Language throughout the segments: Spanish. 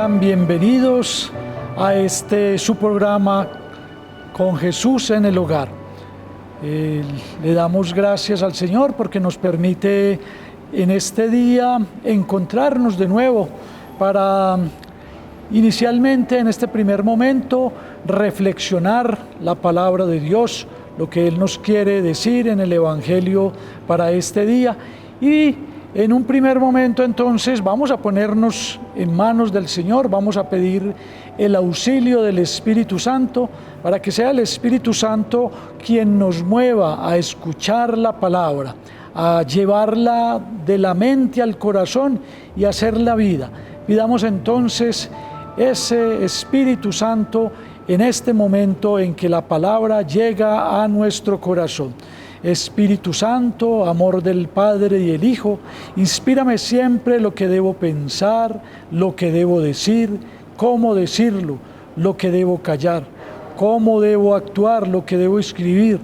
Sean bienvenidos a su programa Con Jesús en el Hogar. Le damos gracias al Señor porque nos permite en este día encontrarnos de nuevo para inicialmente en este primer momento reflexionar la palabra de Dios, lo que Él nos quiere decir en el Evangelio para este día. Y en un primer momento entonces vamos a ponernos en manos del Señor, vamos a pedir el auxilio del Espíritu Santo para que sea el Espíritu Santo quien nos mueva a escuchar la palabra, a llevarla de la mente al corazón y a hacerla vida. Pidamos entonces ese Espíritu Santo en este momento en que la palabra llega a nuestro corazón. Espíritu Santo, amor del Padre y el Hijo, inspírame siempre lo que debo pensar, lo que debo decir, cómo decirlo, lo que debo callar, cómo debo actuar, lo que debo escribir,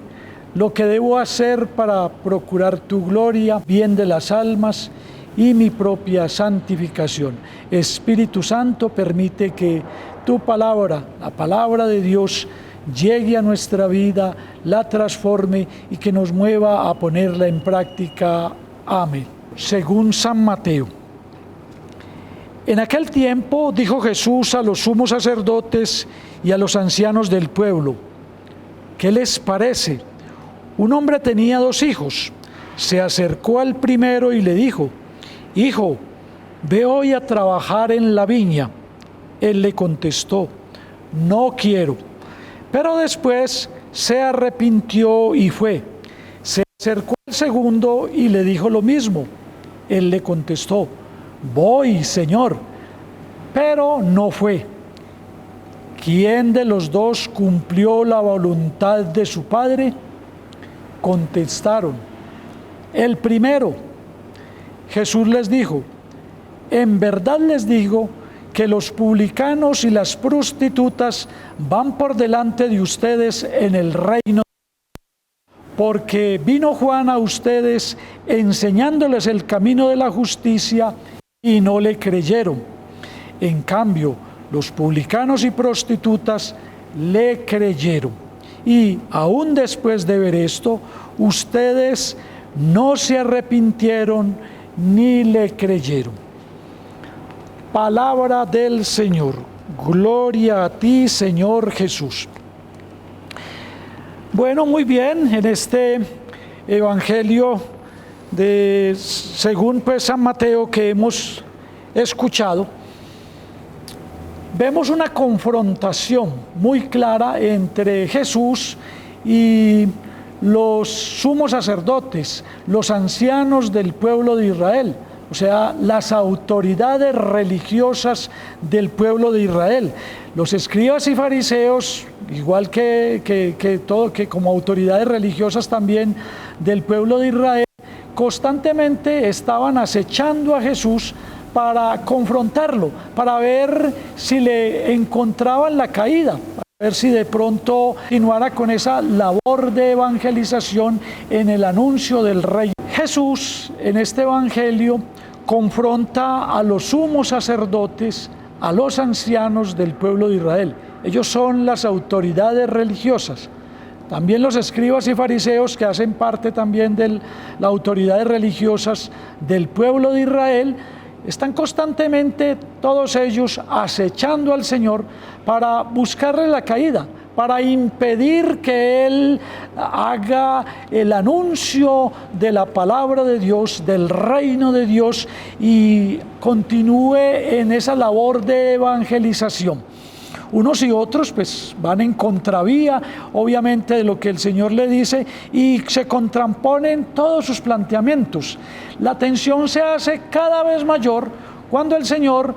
lo que debo hacer para procurar tu gloria, bien de las almas y mi propia santificación. Espíritu Santo, permite que tu palabra, la palabra de Dios, llegue a nuestra vida, la transforme y que nos mueva a ponerla en práctica. Amén. Según San Mateo. En aquel tiempo dijo Jesús a los sumos sacerdotes y a los ancianos del pueblo: ¿qué les parece? Un hombre tenía 2 hijos. Se acercó al primero y le dijo: Hijo, ve hoy a trabajar en la viña. Él le contestó: no quiero. Pero después se arrepintió y fue. Se acercó al segundo y le dijo lo mismo. Él le contestó: voy, Señor. Pero no fue. ¿Quién de los 2 cumplió la voluntad de su padre? Contestaron: el primero. Jesús les dijo: en verdad les digo que los publicanos y las prostitutas van por delante de ustedes en el reino, porque vino Juan a ustedes enseñándoles el camino de la justicia y no le creyeron. En cambio, los publicanos y prostitutas le creyeron. Y aún después de ver esto, ustedes no se arrepintieron ni le creyeron. Palabra del Señor. Gloria a ti, Señor Jesús. Bueno, muy bien, en este Evangelio según San Mateo que hemos escuchado, vemos una confrontación muy clara entre Jesús y los sumos sacerdotes, los ancianos del pueblo de Israel. O sea, las autoridades religiosas del pueblo de Israel. Los escribas y fariseos, igual que como autoridades religiosas también del pueblo de Israel, constantemente estaban acechando a Jesús para confrontarlo, para ver si le encontraban la caída, para ver si de pronto continuara con esa labor de evangelización en el anuncio del Rey. Jesús, en este Evangelio, confronta a los sumos sacerdotes, a los ancianos del pueblo de Israel. Ellos son las autoridades religiosas. También los escribas y fariseos, que hacen parte también de las autoridades religiosas del pueblo de Israel, están constantemente todos ellos acechando al Señor para buscarle la caída, para impedir que Él haga el anuncio de la palabra de Dios, del reino de Dios, y continúe en esa labor de evangelización. Unos y otros pues van en contravía, obviamente, de lo que el Señor le dice, y se contraponen todos sus planteamientos. La tensión se hace cada vez mayor cuando el Señor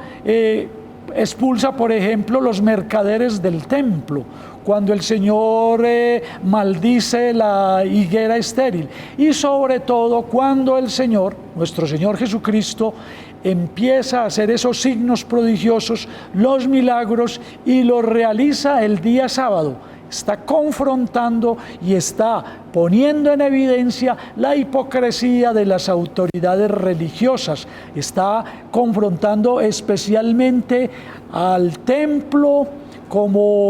expulsa, por ejemplo, los mercaderes del templo, cuando el Señor maldice la higuera estéril, y sobre todo cuando el Señor, nuestro Señor Jesucristo, empieza a hacer esos signos prodigiosos, los milagros, y los realiza el día sábado. está confrontando y está poniendo en evidencia la hipocresía de las autoridades religiosas. Está confrontando especialmente al templo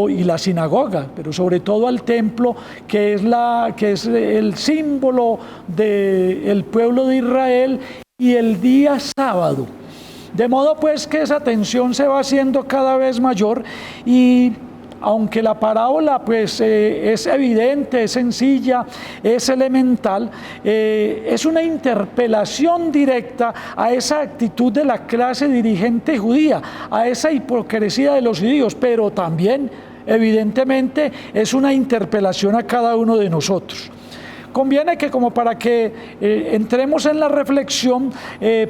y la sinagoga, pero sobre todo al templo, que es el símbolo del pueblo de Israel, y el día sábado. De modo pues que esa tensión se va haciendo cada vez mayor, y aunque la parábola pues es evidente, es sencilla, es elemental, es una interpelación directa a esa actitud de la clase dirigente judía, a esa hipocresía de los judíos, pero también evidentemente es una interpelación a cada uno de nosotros. Conviene que, como para que entremos en la reflexión,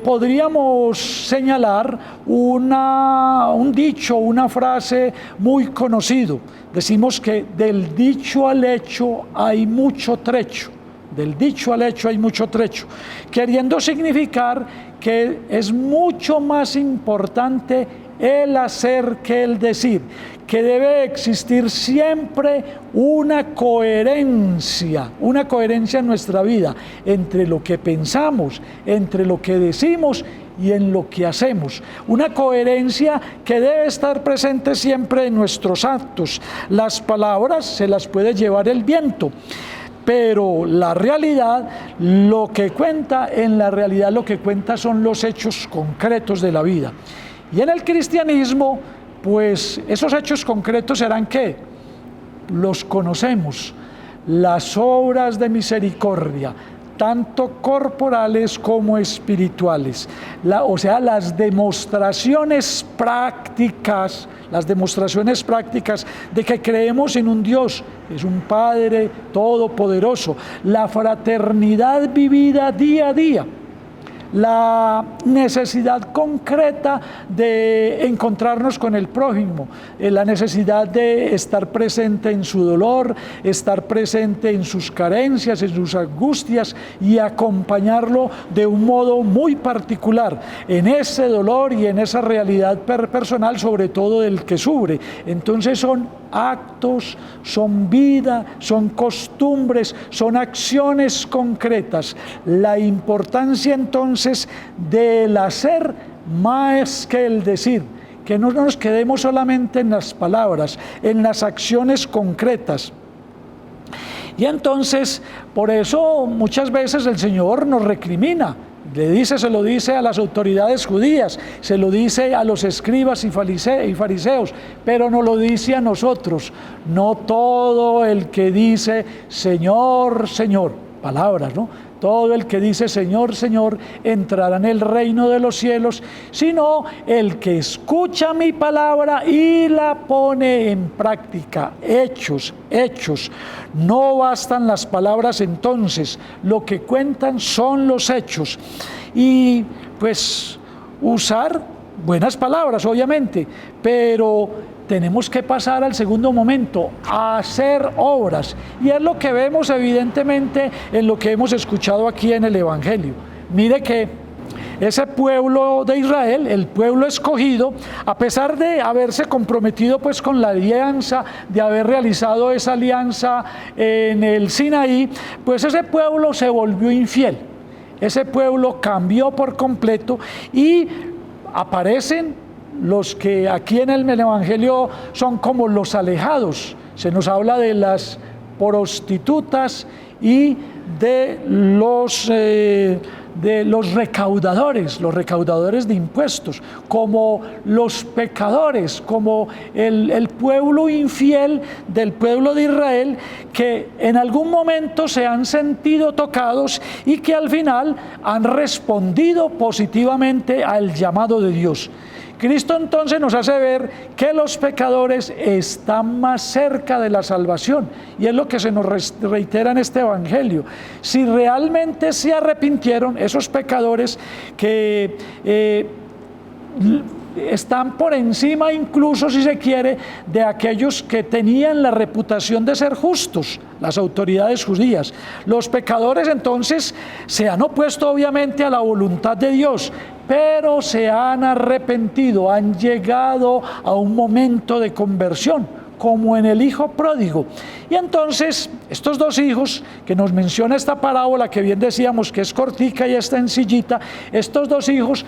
podríamos señalar un dicho, una frase muy conocido. Decimos que del dicho al hecho hay mucho trecho. Del dicho al hecho hay mucho trecho, queriendo significar que es mucho más importante el hacer que el decir, que debe existir siempre una coherencia en nuestra vida entre lo que pensamos, entre lo que decimos y en lo que hacemos. Una coherencia que debe estar presente siempre en nuestros actos. Las palabras se las puede llevar el viento, pero la realidad, en la realidad lo que cuenta son los hechos concretos de la vida. Y en el cristianismo, pues esos hechos concretos serán ¿qué? Los conocemos, las obras de misericordia, tanto corporales como espirituales, o sea, las demostraciones prácticas de que creemos en un Dios, es un Padre todopoderoso, la fraternidad vivida día a día, la necesidad concreta de encontrarnos con el prójimo, la necesidad de estar presente en su dolor, estar presente en sus carencias, en sus angustias, y acompañarlo de un modo muy particular en ese dolor y en esa realidad personal, sobre todo del que sufre. Entonces son actos, son vida, son costumbres, son acciones concretas. La importancia entonces del hacer más que el decir, que no nos quedemos solamente en las palabras, en las acciones concretas. Y entonces, por eso muchas veces el Señor nos recrimina. Se lo dice a las autoridades judías, se lo dice a los escribas y fariseos, pero nos lo dice a nosotros. No todo el que dice Señor, Señor, palabras, ¿no? Todo el que dice Señor, Señor, entrará en el reino de los cielos, sino el que escucha mi palabra y la pone en práctica. Hechos. No bastan las palabras entonces, lo que cuentan son los hechos. Y pues usar buenas palabras, obviamente, pero tenemos que pasar al segundo momento, a hacer obras. Y es lo que vemos evidentemente en lo que hemos escuchado aquí en el Evangelio. Mire que ese pueblo de Israel, el pueblo escogido, a pesar de haberse comprometido pues con la alianza, de haber realizado esa alianza en el Sinaí, pues ese pueblo se volvió infiel. Ese pueblo cambió por completo y aparecen los que aquí en el Evangelio son como los alejados. Se nos habla de las prostitutas y de los recaudadores de impuestos, como los pecadores, como el pueblo infiel del pueblo de Israel, que en algún momento se han sentido tocados y que al final han respondido positivamente al llamado de Dios. Cristo entonces nos hace ver que los pecadores están más cerca de la salvación, y es lo que se nos reitera en este Evangelio. Si realmente se arrepintieron, esos pecadores que están por encima, incluso si se quiere, de aquellos que tenían la reputación de ser justos, las autoridades judías. Los pecadores entonces se han opuesto obviamente a la voluntad de Dios, pero se han arrepentido, han llegado a un momento de conversión, como en el hijo pródigo. Y entonces estos dos hijos que nos menciona esta parábola, que bien decíamos que es cortica y es sencillita, estos dos hijos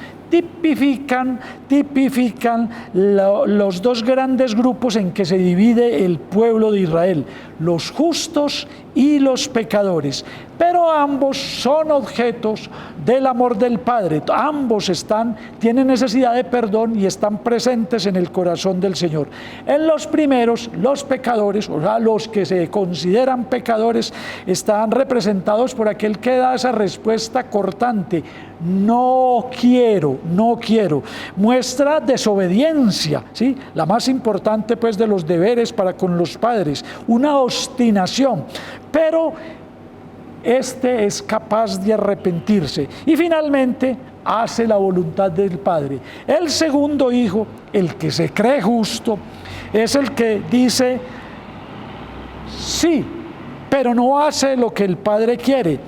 tipifican los dos grandes grupos en que se divide el pueblo de Israel, los justos y los pecadores. Pero ambos son objetos del amor del Padre, ambos tienen necesidad de perdón y están presentes en el corazón del Señor. En los primeros, los pecadores, o sea, los que se consideran pecadores, están representados por aquel que da esa respuesta cortante: no quiero. Muestra desobediencia, ¿sí? La más importante pues de los deberes para con los padres, una obstinación, pero este es capaz de arrepentirse y finalmente hace la voluntad del Padre. El segundo hijo, el que se cree justo, es el que dice sí, pero no hace lo que el Padre quiere.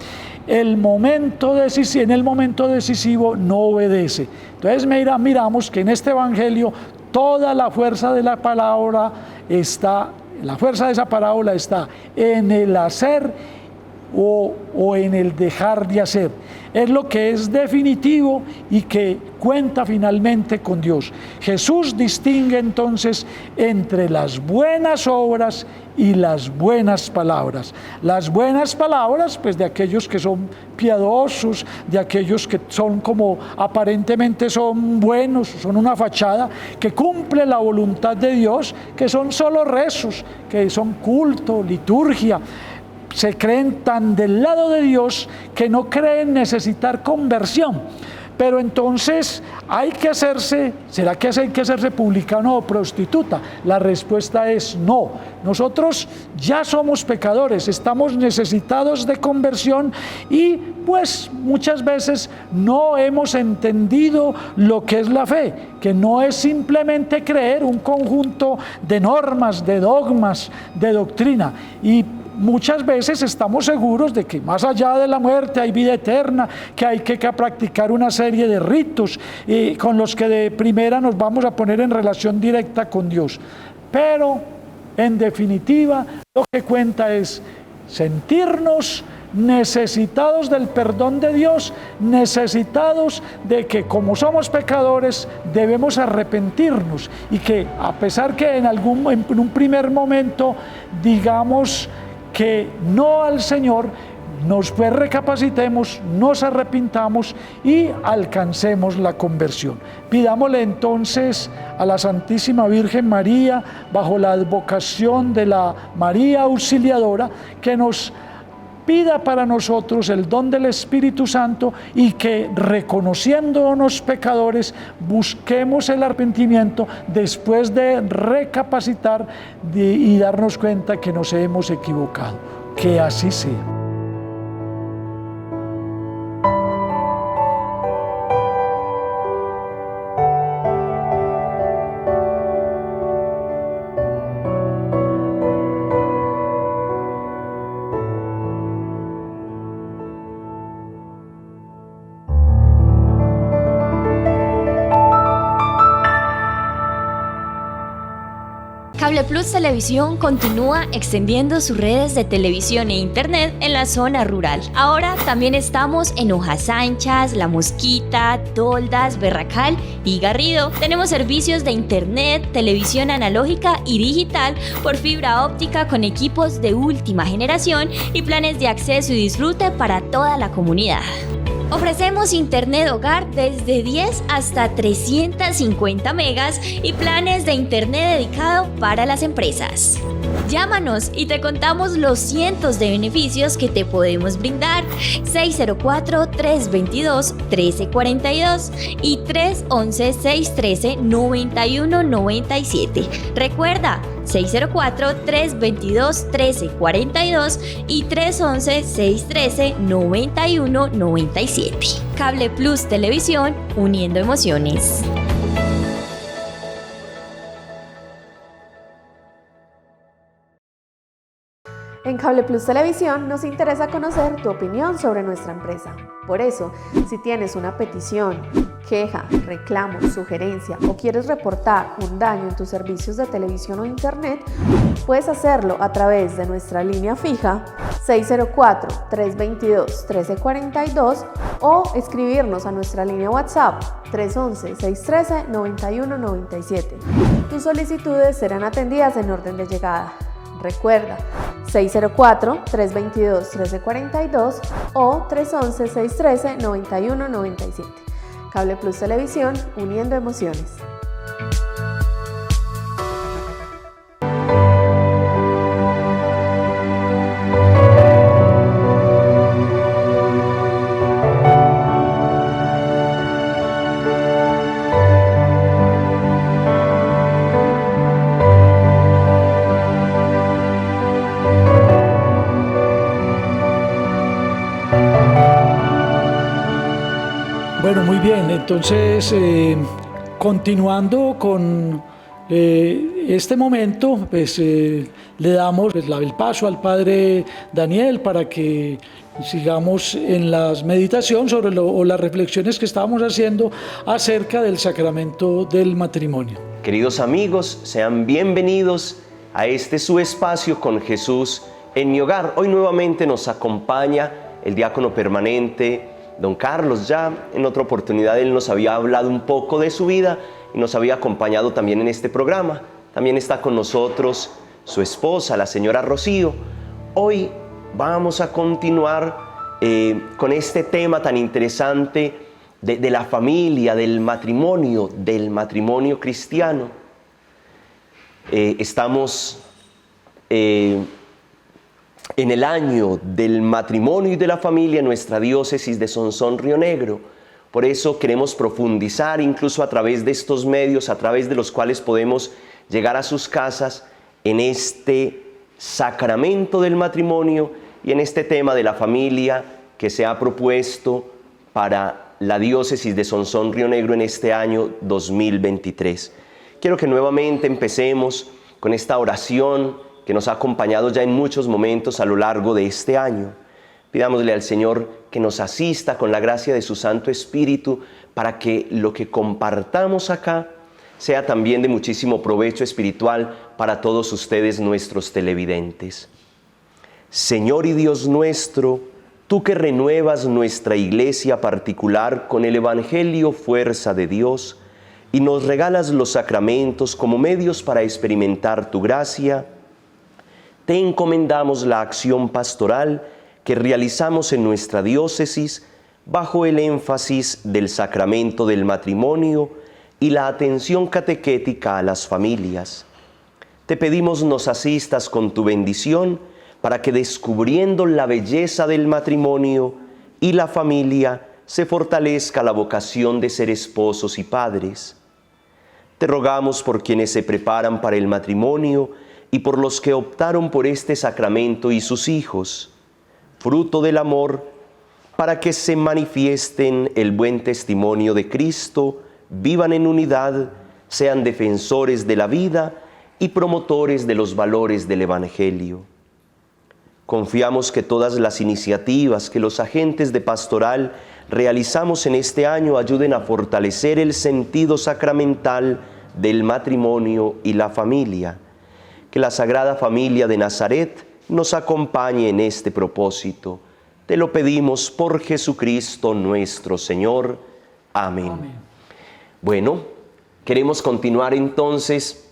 En el momento decisivo no obedece. Entonces miramos que en este evangelio toda la fuerza de la parábola está, en el hacer o en el dejar de hacer. Es lo que es definitivo y que cuenta finalmente con Dios. Jesús distingue entonces entre las buenas obras y las buenas palabras. Las buenas palabras, pues de aquellos que son piadosos, de aquellos que son como aparentemente son buenos, son una fachada, que cumple la voluntad de Dios, que son solo rezos, que son culto, liturgia. Se creen tan del lado de Dios que no creen necesitar conversión. Pero entonces ¿será que hay que hacerse publicano o prostituta? La respuesta es no. Nosotros ya somos pecadores, estamos necesitados de conversión y pues muchas veces no hemos entendido lo que es la fe, que no es simplemente creer un conjunto de normas, de dogmas, de doctrina. Y muchas veces estamos seguros de que más allá de la muerte hay vida eterna, que hay que practicar una serie de ritos con los que de primera nos vamos a poner en relación directa con Dios. Pero en definitiva lo que cuenta es sentirnos necesitados del perdón de Dios, necesitados de que como somos pecadores debemos arrepentirnos y que a pesar que en un primer momento digamos que no al Señor, pues recapacitemos, nos arrepintamos y alcancemos la conversión. Pidámosle entonces a la Santísima Virgen María, bajo la advocación de la María Auxiliadora, que nos pida para nosotros el don del Espíritu Santo y que, reconociéndonos pecadores, busquemos el arrepentimiento después de recapacitar y darnos cuenta que nos hemos equivocado. Que así sea. Cable Plus Televisión continúa extendiendo sus redes de televisión e internet en la zona rural. Ahora también estamos en Hojas Anchas, La Mosquita, Toldas, Berracal y Garrido. Tenemos servicios de internet, televisión analógica y digital por fibra óptica con equipos de última generación y planes de acceso y disfrute para toda la comunidad. Ofrecemos internet hogar desde 10 hasta 350 megas y planes de internet dedicado para las empresas. Llámanos y te contamos los cientos de beneficios que te podemos brindar. 604-322-1342 y 311-613-9197. Recuerda, 604-322-1342 y 311-613-9197. Cable Plus Televisión, uniendo emociones. En Cable Plus Televisión nos interesa conocer tu opinión sobre nuestra empresa. Por eso, si tienes una petición, queja, reclamo, sugerencia o quieres reportar un daño en tus servicios de televisión o internet, puedes hacerlo a través de nuestra línea fija 604-322-1342 o escribirnos a nuestra línea WhatsApp 311-613-9197. Tus solicitudes serán atendidas en orden de llegada. Recuerda, 604-322-1342 o 311-613-9197. Cable Plus Televisión, uniendo emociones. Bueno, muy bien, entonces continuando con este momento, pues le damos el paso al Padre Daniel para que sigamos en la meditación sobre las reflexiones que estábamos haciendo acerca del sacramento del matrimonio. Queridos amigos, sean bienvenidos a este su espacio con Jesús en mi hogar. Hoy nuevamente nos acompaña el diácono permanente don Carlos. Ya en otra oportunidad él nos había hablado un poco de su vida y nos había acompañado también en este programa. También está con nosotros su esposa, la señora Rocío. Hoy vamos a continuar con este tema tan interesante de la familia, del matrimonio cristiano. Estamos en el año del matrimonio y de la familia en nuestra diócesis de Sonsón Río Negro. Por eso queremos profundizar incluso a través de estos medios, a través de los cuales podemos llegar a sus casas en este sacramento del matrimonio y en este tema de la familia que se ha propuesto para la diócesis de Sonsón Río Negro en este año 2023. Quiero que nuevamente empecemos con esta oración que nos ha acompañado ya en muchos momentos a lo largo de este año. Pidámosle al Señor que nos asista con la gracia de su Santo Espíritu para que lo que compartamos acá sea también de muchísimo provecho espiritual para todos ustedes, nuestros televidentes. Señor y Dios nuestro, tú que renuevas nuestra iglesia particular con el Evangelio fuerza de Dios y nos regalas los sacramentos como medios para experimentar tu gracia, te encomendamos la acción pastoral que realizamos en nuestra diócesis bajo el énfasis del sacramento del matrimonio y la atención catequética a las familias. Te pedimos nos asistas con tu bendición para que descubriendo la belleza del matrimonio y la familia se fortalezca la vocación de ser esposos y padres. Te rogamos por quienes se preparan para el matrimonio y por los que optaron por este sacramento y sus hijos, fruto del amor, para que se manifiesten el buen testimonio de Cristo, vivan en unidad, sean defensores de la vida y promotores de los valores del Evangelio. Confiamos que todas las iniciativas que los agentes de pastoral realizamos en este año ayuden a fortalecer el sentido sacramental del matrimonio y la familia. Que la Sagrada Familia de Nazaret nos acompañe en este propósito. Te lo pedimos por Jesucristo nuestro Señor. Amén. Amén. Bueno, queremos continuar entonces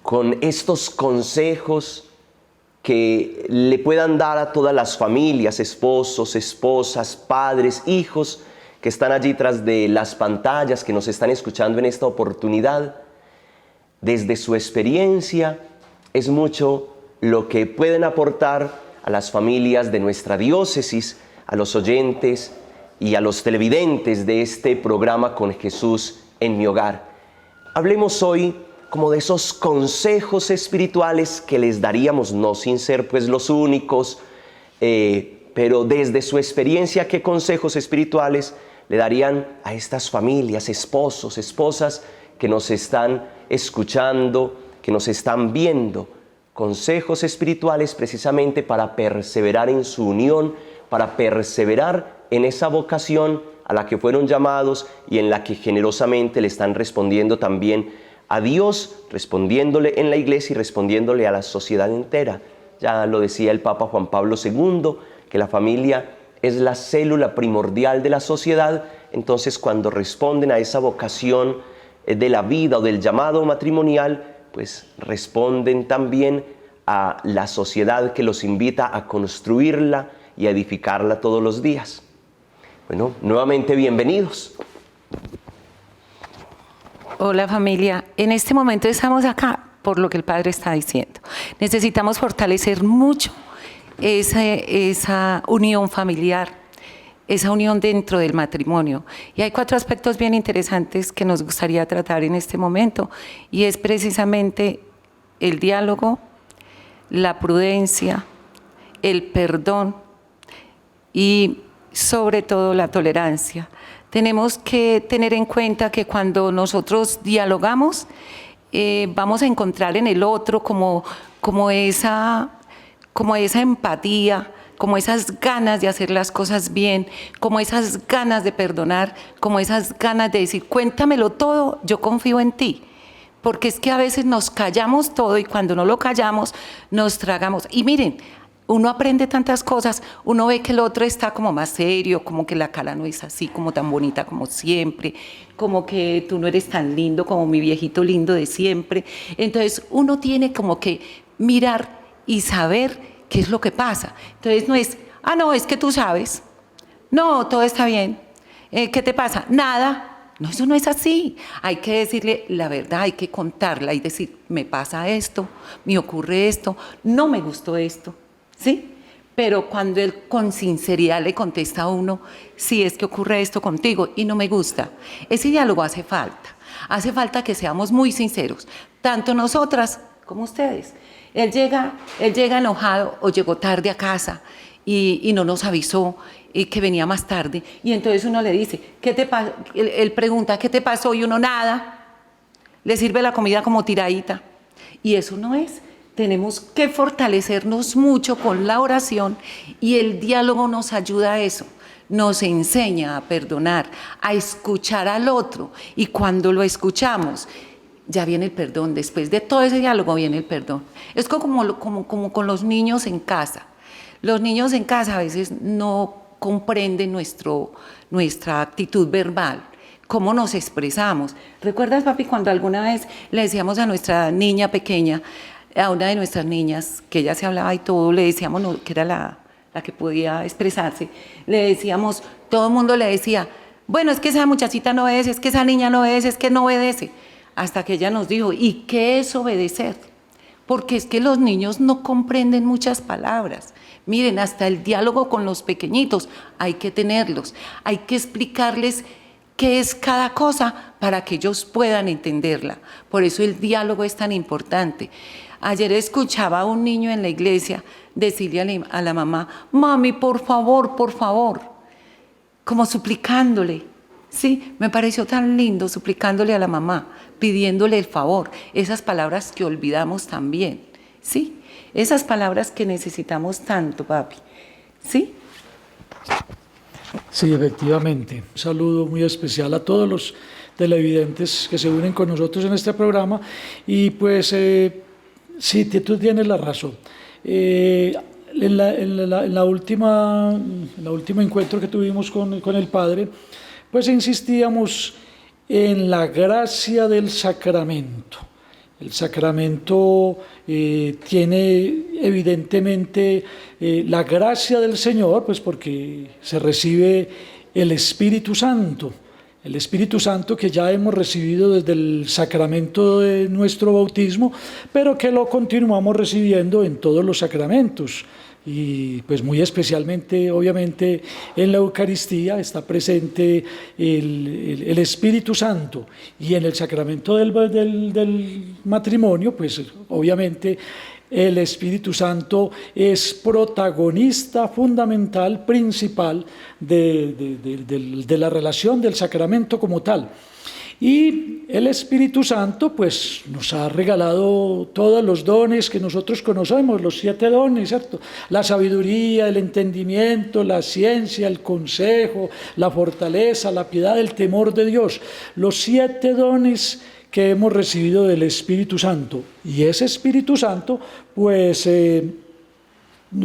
con estos consejos que le puedan dar a todas las familias, esposos, esposas, padres, hijos que están allí tras de las pantallas, que nos están escuchando en esta oportunidad. Desde su experiencia, es mucho lo que pueden aportar a las familias de nuestra diócesis, a los oyentes y a los televidentes de este programa Con Jesús en mi hogar. Hablemos hoy como de esos consejos espirituales que les daríamos, no sin ser pues los únicos, pero desde su experiencia, ¿qué consejos espirituales le darían a estas familias, esposos, esposas que nos están escuchando, que nos están viendo? Consejos espirituales precisamente para perseverar en su unión, para perseverar en esa vocación a la que fueron llamados y en la que generosamente le están respondiendo también a Dios, respondiéndole en la iglesia y respondiéndole a la sociedad entera. Ya lo decía el Papa Juan Pablo II, que la familia es la célula primordial de la sociedad. Entonces, cuando responden a esa vocación de la vida o del llamado matrimonial, pues responden también a la sociedad que los invita a construirla y a edificarla todos los días. Bueno, nuevamente bienvenidos. Hola familia, en este momento estamos acá por lo que el Padre está diciendo. Necesitamos fortalecer mucho esa unión familiar, esa unión dentro del matrimonio. Y hay 4 aspectos bien interesantes que nos gustaría tratar en este momento, y es precisamente el diálogo, la prudencia, el perdón y sobre todo la tolerancia. Tenemos que tener en cuenta que cuando nosotros dialogamos, vamos a encontrar en el otro como esa empatía, como esas ganas de hacer las cosas bien, como esas ganas de perdonar, como esas ganas de decir, cuéntamelo todo, yo confío en ti. Porque es que a veces nos callamos todo y cuando no lo callamos, nos tragamos. Y miren, uno aprende tantas cosas, uno ve que el otro está como más serio, como que la cara no es así como tan bonita como siempre, como que tú no eres tan lindo como mi viejito lindo de siempre. Entonces uno tiene como que mirar y saber qué es lo que pasa. Entonces no es, no, es que tú sabes, no, todo está bien, ¿qué te pasa? Nada. No, eso no es así. Hay que decirle la verdad, hay que contarla y decir, me pasa esto, me ocurre esto, no me gustó esto. ¿Sí? Pero cuando él con sinceridad le contesta a uno, sí, es que ocurre esto contigo y no me gusta, ese diálogo hace falta que seamos muy sinceros, tanto nosotras como ustedes. Él llega enojado o llegó tarde a casa y no nos avisó que venía más tarde, y entonces uno le dice, ¿qué te pasó? Él pregunta, ¿qué te pasó? Y uno, nada, le sirve la comida como tiradita, y eso no es. Tenemos que fortalecernos mucho con la oración y el diálogo nos ayuda a eso, nos enseña a perdonar, a escuchar al otro, y cuando lo escuchamos ya viene el perdón. Después de todo ese diálogo viene el perdón. Es como con los niños en casa. Los niños en casa a veces no comprenden nuestra actitud verbal, cómo nos expresamos. ¿Recuerdas, papi, cuando alguna vez le decíamos a nuestra niña pequeña, a una de nuestras niñas, que ella se hablaba y todo, le decíamos, no, que era la que podía expresarse, le decíamos, todo el mundo le decía, bueno, es que esa muchachita no es que esa niña no es que no obedece, hasta que ella nos dijo, ¿y qué es obedecer? Porque es que los niños no comprenden muchas palabras. Miren, hasta el diálogo con los pequeñitos hay que tenerlos, hay que explicarles qué es cada cosa para que ellos puedan entenderla. Por eso el diálogo es tan importante. Ayer escuchaba a un niño en la iglesia decirle a la mamá, mami, por favor, como suplicándole. Sí, me pareció tan lindo, suplicándole a la mamá, pidiéndole el favor. Esas palabras que olvidamos también, ¿sí? Esas palabras que necesitamos tanto, papi, ¿sí? Sí, efectivamente. Un saludo muy especial a todos los televidentes que se unen con nosotros en este programa. Y pues, sí, tú tienes la razón. En la último encuentro que tuvimos con el Padre, pues insistíamos en la gracia del sacramento. El sacramento tiene evidentemente la gracia del Señor, pues porque se recibe el Espíritu Santo que ya hemos recibido desde el sacramento de nuestro bautismo, pero que lo continuamos recibiendo en todos los sacramentos. Y pues muy especialmente, obviamente, en la Eucaristía está presente el Espíritu Santo, y en el sacramento del matrimonio, pues obviamente el Espíritu Santo es protagonista fundamental, principal de la relación del sacramento como tal. Y el Espíritu Santo pues nos ha regalado todos los dones que nosotros conocemos, los 7 dones, ¿cierto? La sabiduría, el entendimiento, la ciencia, el consejo, la fortaleza, la piedad, el temor de Dios. Los 7 dones que hemos recibido del Espíritu Santo. Y ese Espíritu Santo pues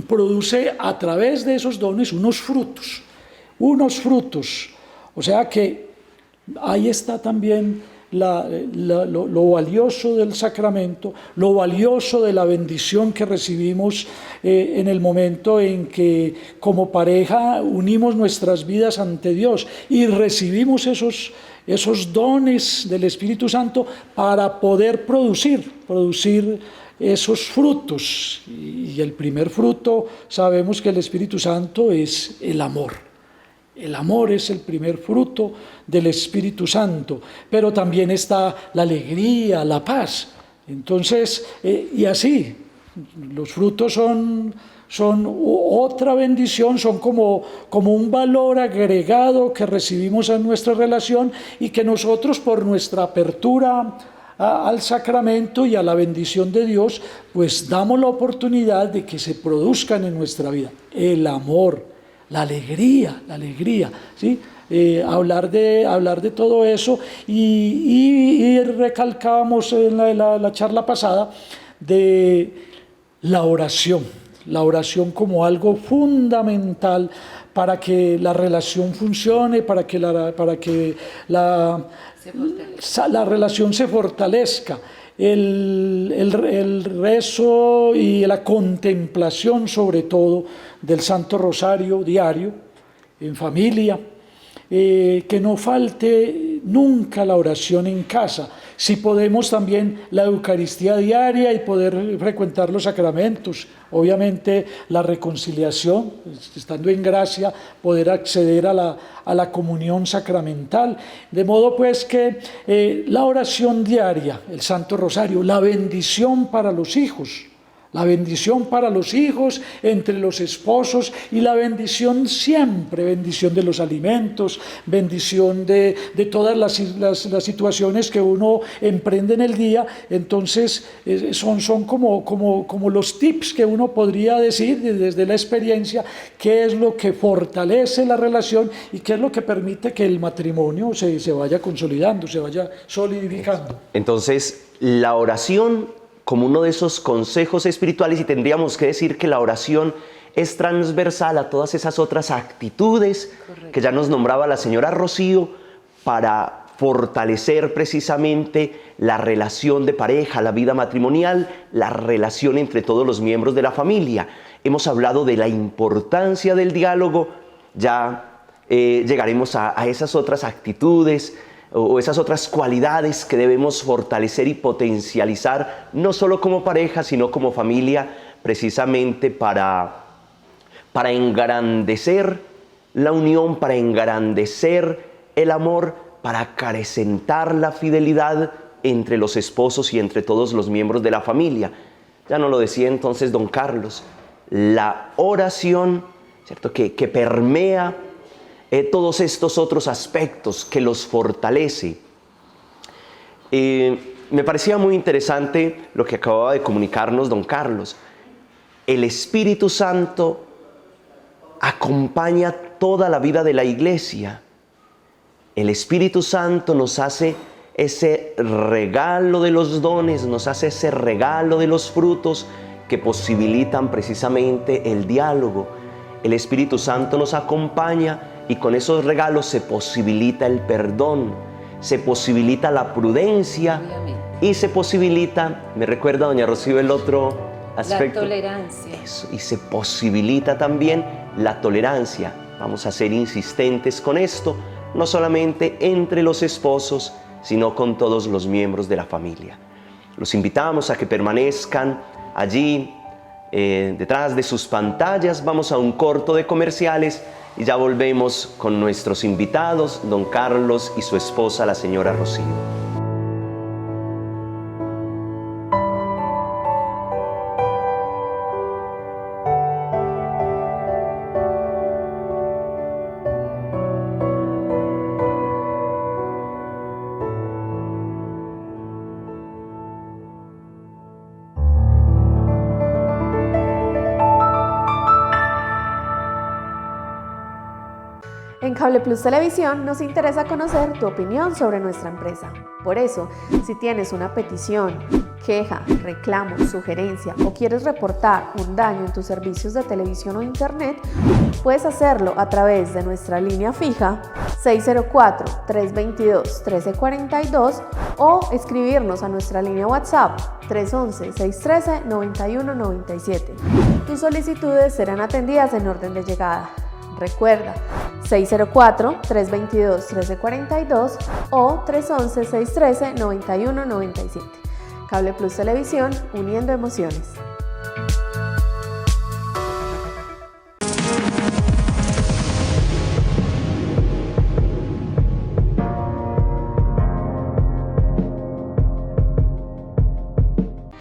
produce a través de esos dones unos frutos. O sea que ahí está también lo valioso del sacramento, lo valioso de la bendición que recibimos en el momento en que como pareja unimos nuestras vidas ante Dios y recibimos esos dones del Espíritu Santo para poder producir esos frutos. Y el primer fruto, sabemos que el Espíritu Santo es el amor. El amor es el primer fruto del Espíritu Santo, pero también está la alegría, la paz. Entonces, y así, los frutos son otra bendición, son como un valor agregado que recibimos en nuestra relación y que nosotros por nuestra apertura al sacramento y a la bendición de Dios, pues damos la oportunidad de que se produzcan en nuestra vida. El amor, la alegría, ¿sí? Hablar de todo eso y recalcábamos en la charla pasada de la oración como algo fundamental para que la relación funcione, para que la relación se fortalezca. El rezo y la contemplación, sobre todo, del Santo Rosario diario, en familia, que no falte nunca la oración en casa. Si podemos también la Eucaristía diaria y poder frecuentar los sacramentos, obviamente la reconciliación, estando en gracia, poder acceder a la comunión sacramental. De modo pues que la oración diaria, el Santo Rosario, la bendición para los hijos, entre los esposos y la bendición siempre, bendición de los alimentos, bendición de todas las situaciones que uno emprende en el día. Entonces son como los tips que uno podría decir desde la experiencia, qué es lo que fortalece la relación y qué es lo que permite que el matrimonio se vaya consolidando, se vaya solidificando. Entonces, la oración como uno de esos consejos espirituales, y tendríamos que decir que la oración es transversal a todas esas otras actitudes. Correcto. Que ya nos nombraba la señora Rocío, para fortalecer precisamente la relación de pareja, la vida matrimonial, la relación entre todos los miembros de la familia. Hemos hablado de la importancia del diálogo, ya llegaremos a esas otras actitudes o esas otras cualidades que debemos fortalecer y potencializar, no solo como pareja, sino como familia, precisamente para engrandecer la unión, para engrandecer el amor, para acrecentar la fidelidad entre los esposos y entre todos los miembros de la familia. Ya nos lo decía entonces don Carlos, la oración, ¿cierto?, que permea todos estos otros aspectos, que los fortalece. Me parecía muy interesante lo que acababa de comunicarnos don Carlos. El Espíritu Santo acompaña toda la vida de la Iglesia. El Espíritu Santo nos hace ese regalo de los dones, nos hace ese regalo de los frutos que posibilitan precisamente el diálogo. El Espíritu Santo nos acompaña y con esos regalos se posibilita el perdón, se posibilita la prudencia. Obviamente. Y se posibilita, me recuerda doña Rocío el otro aspecto. La tolerancia. Eso, y se posibilita también la tolerancia. Vamos a ser insistentes con esto, no solamente entre los esposos, sino con todos los miembros de la familia. Los invitamos a que permanezcan allí detrás de sus pantallas. Vamos a un corto de comerciales y ya volvemos con nuestros invitados, don Carlos y su esposa, la señora Rocío. En Cable Plus Televisión nos interesa conocer tu opinión sobre nuestra empresa. Por eso, si tienes una petición, queja, reclamo, sugerencia o quieres reportar un daño en tus servicios de televisión o internet, puedes hacerlo a través de nuestra línea fija 604-322-1342 o escribirnos a nuestra línea WhatsApp 311-613-9197. Tus solicitudes serán atendidas en orden de llegada. Recuerda, 604-322-1342 o 311-613-9197. Cable Plus Televisión, uniendo emociones.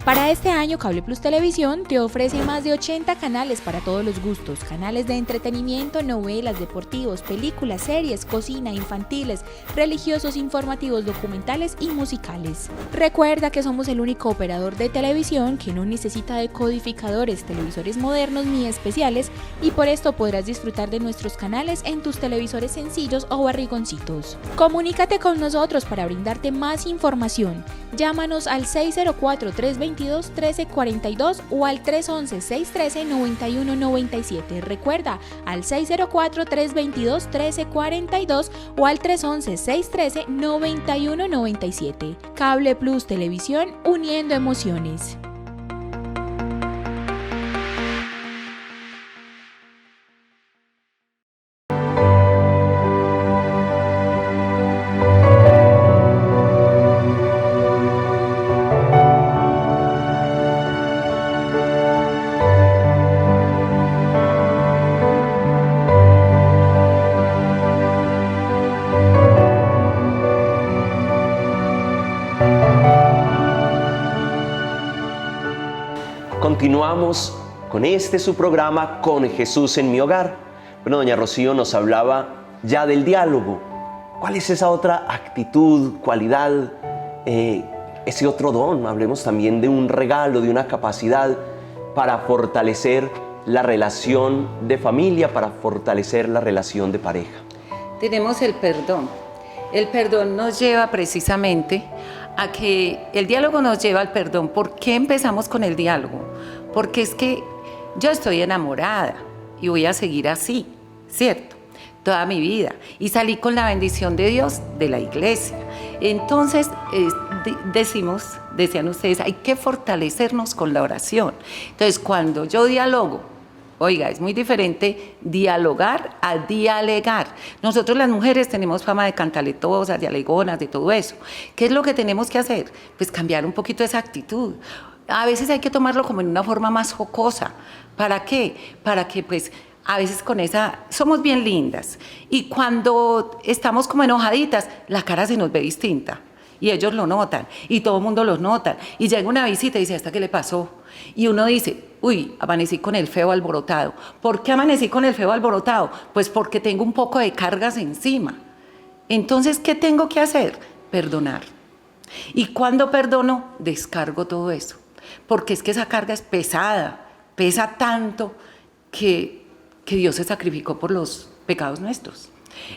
Para este año, Cable Plus Televisión te ofrece más de 80 canales para todos los gustos, canales de entretenimiento, novelas, deportivos, películas, series, cocina, infantiles, religiosos, informativos, documentales y musicales. Recuerda que somos el único operador de televisión que no necesita decodificadores, televisores modernos ni especiales, y por esto podrás disfrutar de nuestros canales en tus televisores sencillos o barrigoncitos. Comunícate con nosotros para brindarte más información. Llámanos al 604-322-1342 o al 311-613-9197. Recuerda, al 604-322-1342 o al 311-613-9197. Cable Plus Televisión, uniendo emociones. Continuamos con su programa Con Jesús en mi hogar. Bueno, doña Rocío nos hablaba ya del diálogo. ¿Cuál es esa otra actitud, cualidad, ese otro don? Hablemos también de un regalo, de una capacidad para fortalecer la relación de familia, para fortalecer la relación de pareja. Tenemos el perdón. El perdón nos lleva precisamente a que el diálogo nos lleva al perdón. ¿Por qué empezamos con el diálogo? Porque es que yo estoy enamorada y voy a seguir así, ¿cierto? Toda mi vida. Y salí con la bendición de Dios de la iglesia. Entonces, decían ustedes, hay que fortalecernos con la oración. Entonces, cuando yo dialogo, oiga, es muy diferente dialogar a dialegar. Nosotros las mujeres tenemos fama de cantaletosas, de alegonas, de todo eso. ¿Qué es lo que tenemos que hacer? Pues cambiar un poquito esa actitud. A veces hay que tomarlo como en una forma más jocosa. ¿Para qué? Para que pues a veces con esa somos bien lindas y cuando estamos como enojaditas, la cara se nos ve distinta. Y ellos lo notan, y todo el mundo lo nota. Y llega una visita y dice, ¿hasta qué le pasó? Y uno dice, uy, amanecí con el feo alborotado. ¿Por qué amanecí con el feo alborotado? Pues porque tengo un poco de cargas encima. Entonces, ¿qué tengo que hacer? Perdonar. Y cuando perdono, descargo todo eso. Porque es que esa carga es pesada, pesa tanto que Dios se sacrificó por los pecados nuestros.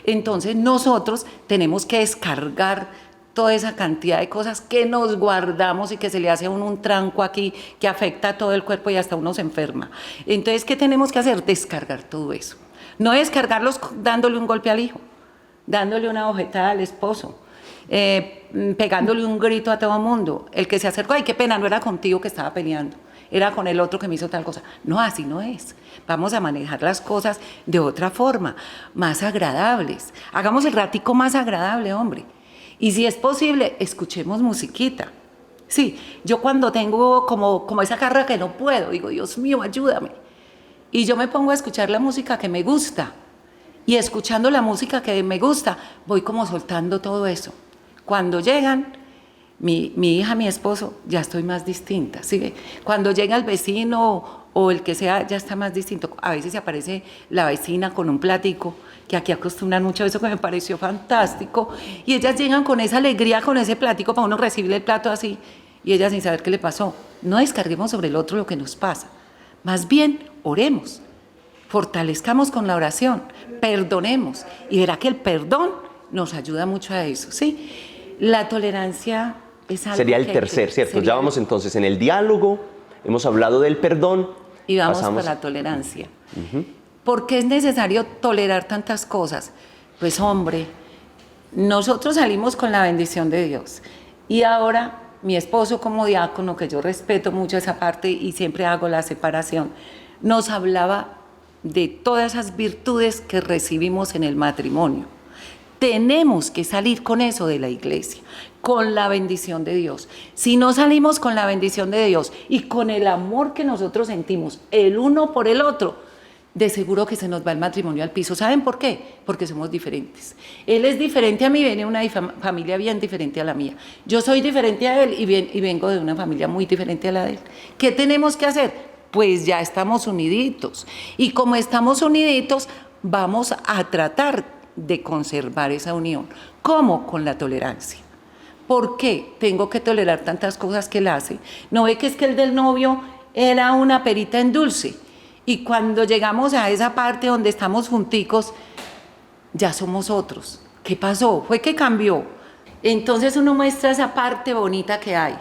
Entonces, nosotros tenemos que descargar toda esa cantidad de cosas que nos guardamos y que se le hace a uno un tranco aquí que afecta a todo el cuerpo y hasta uno se enferma. Entonces, ¿qué tenemos que hacer? Descargar todo eso. No descargarlos dándole un golpe al hijo, dándole una ojetada al esposo, pegándole un grito a todo el mundo. El que se acercó, ay, qué pena, no era contigo que estaba peleando, era con el otro que me hizo tal cosa. No, así no es. Vamos a manejar las cosas de otra forma, más agradables. Hagamos el ratico más agradable, hombre. Y si es posible, escuchemos musiquita. Sí, yo cuando tengo como esa carga que no puedo, digo, Dios mío, ayúdame. Y yo me pongo a escuchar la música que me gusta. Y escuchando la música que me gusta, voy como soltando todo eso. Cuando llegan mi hija, mi esposo, ya estoy más distinta. ¿Sí? Cuando llega el vecino o el que sea, ya está más distinto. A veces se aparece la vecina con un platico, que aquí acostumbran mucho eso, que me pareció fantástico, y ellas llegan con esa alegría, con ese platico, para uno recibir el plato así, y ellas sin saber qué le pasó. No descarguemos sobre el otro lo que nos pasa, más bien oremos, fortalezcamos con la oración, perdonemos, y verá que el perdón nos ayuda mucho a eso, ¿sí? La tolerancia es algo Sería el que tercer, ¿cierto? sería- Ya vamos entonces en el diálogo, hemos hablado del perdón. Y vamos pasamos para la tolerancia. ¿Por qué es necesario tolerar tantas cosas? Pues hombre, nosotros salimos con la bendición de Dios. Y ahora mi esposo como diácono, que yo respeto mucho esa parte y siempre hago la separación, nos hablaba de todas esas virtudes que recibimos en el matrimonio. Tenemos que salir con eso de la iglesia, con la bendición de Dios. Si no salimos con la bendición de Dios y con el amor que nosotros sentimos el uno por el otro, de seguro que se nos va el matrimonio al piso. ¿Saben por qué? Porque somos diferentes. Él es diferente a mí, viene de una familia bien diferente a la mía. Yo soy diferente a él y vengo de una familia muy diferente a la de él. ¿Qué tenemos que hacer? Pues ya estamos uniditos. Y como estamos uniditos, vamos a tratar de conservar esa unión. ¿Cómo? Con la tolerancia. ¿Por qué tengo que tolerar tantas cosas que él hace? ¿No ve que es que el del novio era una perita en dulce? Y cuando llegamos a esa parte donde estamos junticos, ya somos otros. ¿Qué pasó? Fue que cambió. Entonces uno muestra esa parte bonita que hay.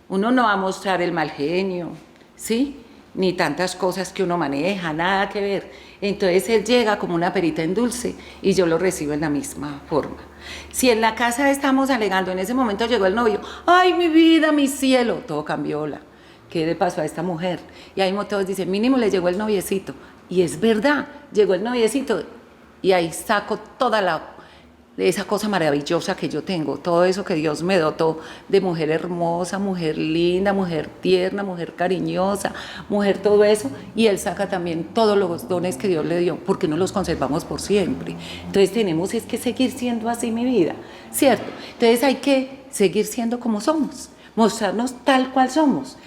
Uno no va a mostrar el mal genio, ¿sí? Ni tantas cosas que uno maneja, nada que ver. Entonces él llega como una perita en dulce y yo lo recibo en la misma forma. Si en la casa estamos alegando, en ese momento llegó el novio, ¡ay, mi vida, mi cielo! Todo cambió, ¿qué le pasó a esta mujer? Y ahí todos dicen, mínimo le llegó el noviecito. Y es verdad, llegó el noviecito y ahí saco toda esa cosa maravillosa que yo tengo, todo eso que Dios me dotó de mujer hermosa, mujer linda, mujer tierna, mujer cariñosa, mujer todo eso, y Él saca también todos los dones que Dios le dio, porque no los conservamos por siempre. Entonces tenemos que seguir siendo así, mi vida, ¿cierto? Entonces hay que seguir siendo como somos, mostrarnos tal cual somos.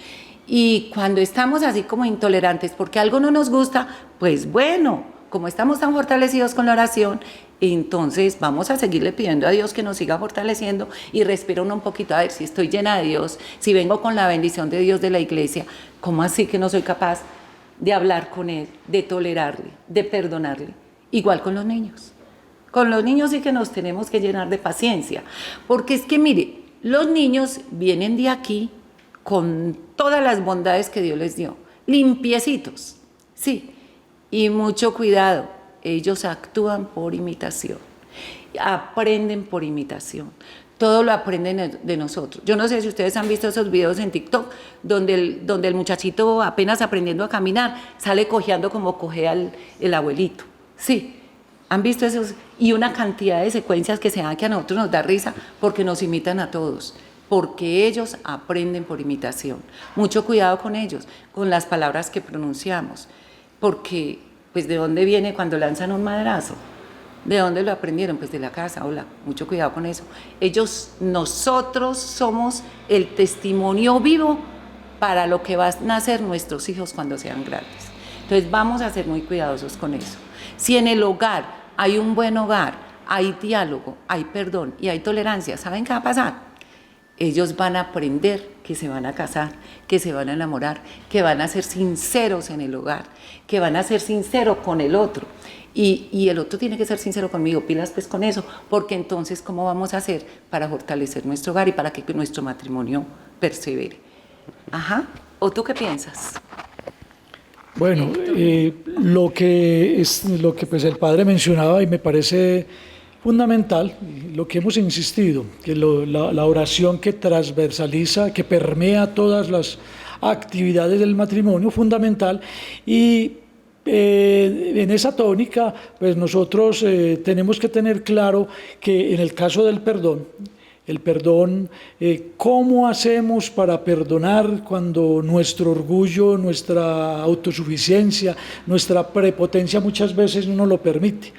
Y cuando estamos así como intolerantes porque algo no nos gusta, pues bueno, como estamos tan fortalecidos con la oración, entonces vamos a seguirle pidiendo a Dios que nos siga fortaleciendo y respira uno un poquito a ver si estoy llena de Dios, si vengo con la bendición de Dios de la iglesia, ¿cómo así que no soy capaz de hablar con Él, de tolerarle, de perdonarle? Igual con los niños. Con los niños sí que nos tenemos que llenar de paciencia, porque es que mire, los niños vienen de aquí con todas las bondades que Dios les dio, limpiecitos, sí, y mucho cuidado, ellos actúan por imitación, aprenden por imitación, todo lo aprenden de nosotros. Yo no sé si ustedes han visto esos videos en TikTok, donde el muchachito apenas aprendiendo a caminar, sale cojeando como cojea el abuelito, sí. ¿Han visto esos? Y una cantidad de secuencias que se dan que a nosotros nos da risa porque nos imitan a todos, porque ellos aprenden por imitación. Mucho cuidado con ellos, con las palabras que pronunciamos, porque pues ¿de dónde viene cuando lanzan un madrazo? ¿De dónde lo aprendieron? Pues de la casa, hola, mucho cuidado con eso. Nosotros somos el testimonio vivo para lo que van a ser nuestros hijos cuando sean grandes. Entonces vamos a ser muy cuidadosos con eso. Si en el hogar hay un buen hogar, hay diálogo, hay perdón y hay tolerancia, ¿saben qué va a pasar? Ellos van a aprender que se van a casar, que se van a enamorar, que van a ser sinceros en el hogar, que van a ser sinceros con el otro. Y el otro tiene que ser sincero conmigo, pilas pues con eso, porque entonces ¿cómo vamos a hacer para fortalecer nuestro hogar y para que nuestro matrimonio persevere? Ajá, ¿o tú qué piensas? Bueno, lo que pues el padre mencionaba y me parece fundamental, lo que hemos insistido, que la oración que transversaliza, que permea todas las actividades del matrimonio, fundamental, y en esa tónica, pues nosotros tenemos que tener claro que en el caso del perdón, ¿cómo hacemos para perdonar cuando nuestro orgullo, nuestra autosuficiencia, nuestra prepotencia muchas veces no nos lo permite?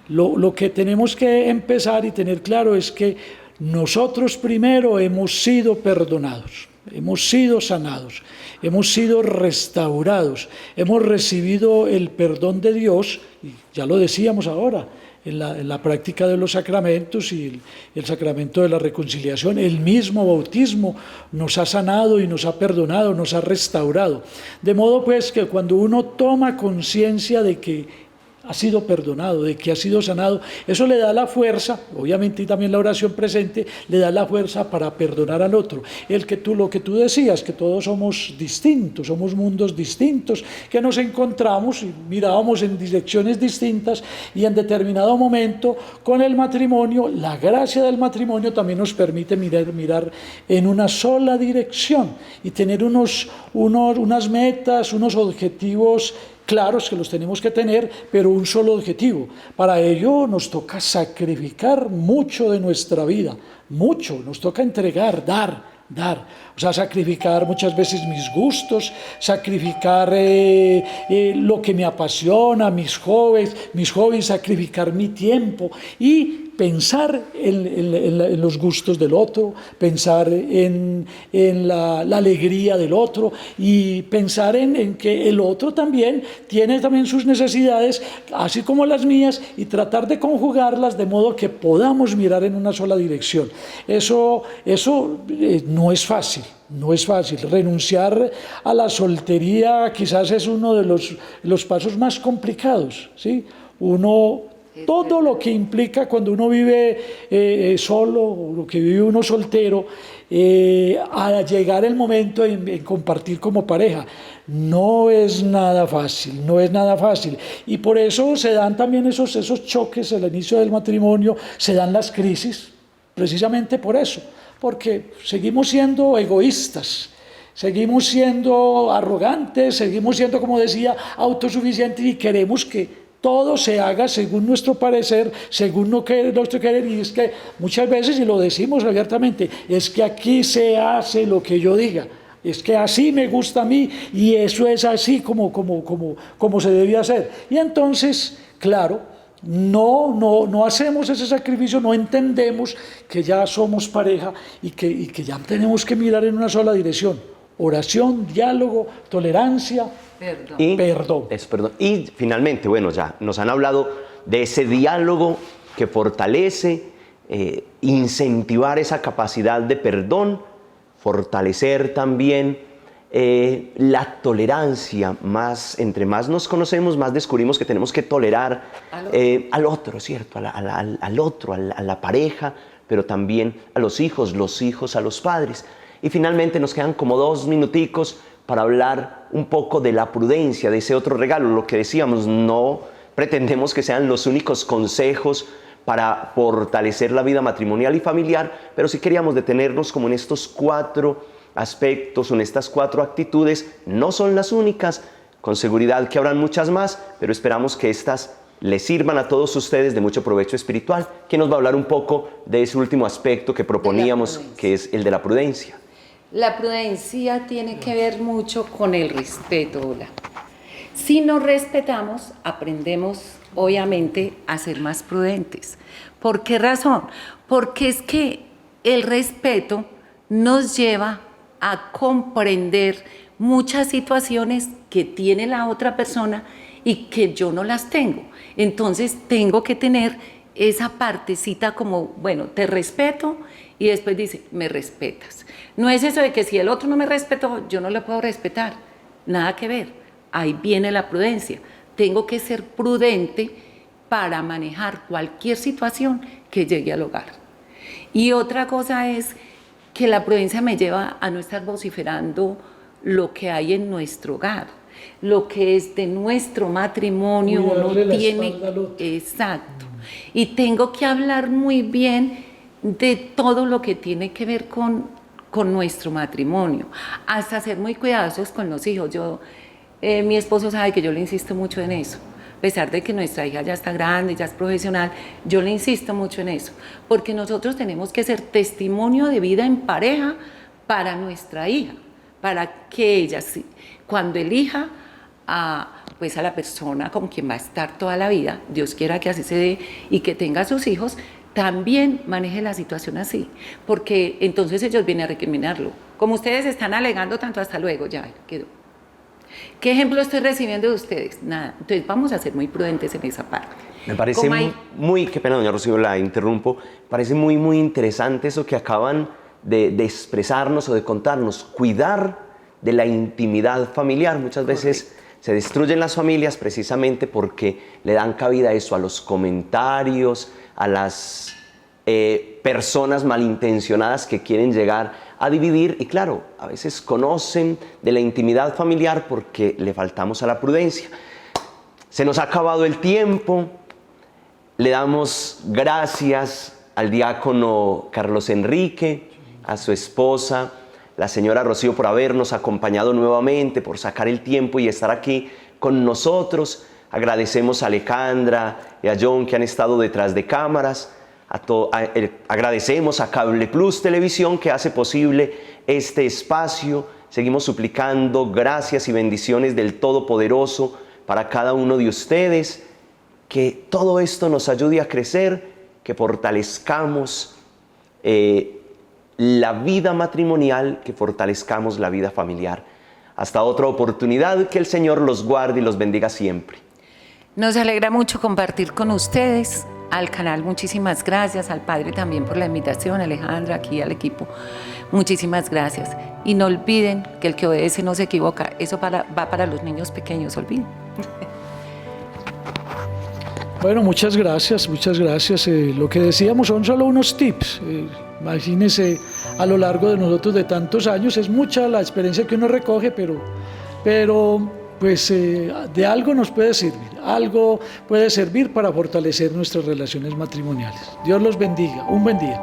Lo que tenemos que empezar y tener claro es que nosotros primero hemos sido perdonados, hemos sido sanados, hemos sido restaurados, hemos recibido el perdón de Dios, y ya lo decíamos ahora, en la práctica de los sacramentos y el sacramento de la reconciliación. El mismo bautismo nos ha sanado y nos ha perdonado, nos ha restaurado. De modo pues que cuando uno toma conciencia de que ha sido perdonado, de que ha sido sanado, eso le da la fuerza, obviamente, y también la oración presente, le da la fuerza para perdonar al otro. Lo que tú decías, que todos somos distintos, somos mundos distintos, que nos encontramos y mirábamos en direcciones distintas, y en determinado momento, con el matrimonio, la gracia del matrimonio también nos permite mirar en una sola dirección y tener unas metas, unos objetivos claros que los tenemos que tener, pero un solo objetivo. Para ello nos toca sacrificar mucho de nuestra vida, mucho, nos toca entregar, dar. O sea, sacrificar muchas veces mis gustos, sacrificar lo que me apasiona, mis hobbies, sacrificar mi tiempo y pensar en los gustos del otro, pensar en la alegría del otro y pensar en que el otro también tiene sus necesidades, así como las mías, y tratar de conjugarlas de modo que podamos mirar en una sola dirección. Eso no es fácil. No es fácil. Renunciar a la soltería quizás es uno de los pasos más complicados, ¿sí? Todo lo que implica cuando uno vive solo, o lo que vive uno soltero, a llegar el momento en compartir como pareja, no es nada fácil. Y por eso se dan también esos choques al inicio del matrimonio, se dan las crisis, precisamente por eso. Porque seguimos siendo egoístas, seguimos siendo arrogantes, seguimos siendo, como decía, autosuficientes y queremos que todo se haga según nuestro parecer, según nuestro querer, y es que muchas veces, y lo decimos abiertamente, es que aquí se hace lo que yo diga, es que así me gusta a mí y eso es así como se debía hacer. Y entonces, claro, no hacemos ese sacrificio, no entendemos que ya somos pareja y que ya tenemos que mirar en una sola dirección: oración, diálogo, tolerancia, perdón. Y finalmente, bueno, ya nos han hablado de ese diálogo que fortalece, incentivar esa capacidad de perdón, fortalecer también la tolerancia. Entre más nos conocemos, más descubrimos que tenemos que tolerar al otro, ¿cierto? Al otro, a la pareja, pero también a los hijos a los padres. Y finalmente nos quedan como 2 minuticos para hablar un poco de la prudencia, de ese otro regalo. Lo que decíamos, no pretendemos que sean los únicos consejos para fortalecer la vida matrimonial y familiar, pero sí queríamos detenernos como en estos 4 aspectos, en estas 4 actitudes. No son las únicas, con seguridad que habrán muchas más, pero esperamos que estas les sirvan a todos ustedes de mucho provecho espiritual. ¿Quién nos va a hablar un poco de ese último aspecto que proponíamos, que es el de la prudencia? La prudencia tiene que ver mucho con el respeto, Ola. Si nos respetamos, aprendemos obviamente a ser más prudentes. ¿Por qué razón? Porque es que el respeto nos lleva a comprender muchas situaciones que tiene la otra persona y que yo no las tengo. Entonces tengo que tener esa partecita como, bueno, te respeto, y después dice, me respetas. No es eso de que si el otro no me respetó, yo no le puedo respetar. Nada que ver. Ahí viene la prudencia. Tengo que ser prudente para manejar cualquier situación que llegue al hogar. Y otra cosa es que la prudencia me lleva a no estar vociferando lo que hay en nuestro hogar, lo que es de nuestro matrimonio. Uno tiene, exacto, y tengo que hablar muy bien de todo lo que tiene que ver con nuestro matrimonio, hasta ser muy cuidadosos con los hijos. Mi esposo sabe que yo le insisto mucho en eso. A pesar de que nuestra hija ya está grande, ya es profesional, yo le insisto mucho en eso, porque nosotros tenemos que ser testimonio de vida en pareja para nuestra hija, para que ella, cuando elija a la persona con quien va a estar toda la vida, Dios quiera que así se dé, y que tenga sus hijos, también maneje la situación así, porque entonces ellos vienen a recriminarlo. Como ustedes están alegando tanto, hasta luego, ya quedó. ¿Qué ejemplo estoy recibiendo de ustedes? Nada. Entonces vamos a ser muy prudentes en esa parte. Me parece muy, qué pena doña Rocío, la interrumpo, parece muy interesante eso que acaban de expresarnos o de contarnos, cuidar de la intimidad familiar. Muchas veces se destruyen las familias precisamente porque le dan cabida a eso, a los comentarios, a las personas malintencionadas que quieren llegar a dividir y claro, a veces conocen de la intimidad familiar porque le faltamos a la prudencia. Se nos ha acabado el tiempo, le damos gracias al diácono Carlos Enrique, a su esposa, la señora Rocío, por habernos acompañado nuevamente, por sacar el tiempo y estar aquí con nosotros. Agradecemos a Alejandra y a John que han estado detrás de cámaras. Agradecemos a Cable Plus Televisión que hace posible este espacio. Seguimos suplicando gracias y bendiciones del Todopoderoso para cada uno de ustedes. Que todo esto nos ayude a crecer, que fortalezcamos la vida matrimonial, que fortalezcamos la vida familiar. Hasta otra oportunidad, que el Señor los guarde y los bendiga siempre. Nos alegra mucho compartir con ustedes. Al canal, muchísimas gracias. Al padre también por la invitación, Alejandra, aquí al equipo. Muchísimas gracias. Y no olviden que el que obedece no se equivoca. Eso va para los niños pequeños, olviden. Bueno, muchas gracias, muchas gracias. Lo que decíamos son solo unos tips. Imagínense, a lo largo de nosotros de tantos años, es mucha la experiencia que uno recoge, pero pues de algo nos puede servir, algo puede servir para fortalecer nuestras relaciones matrimoniales. Dios los bendiga, un buen día.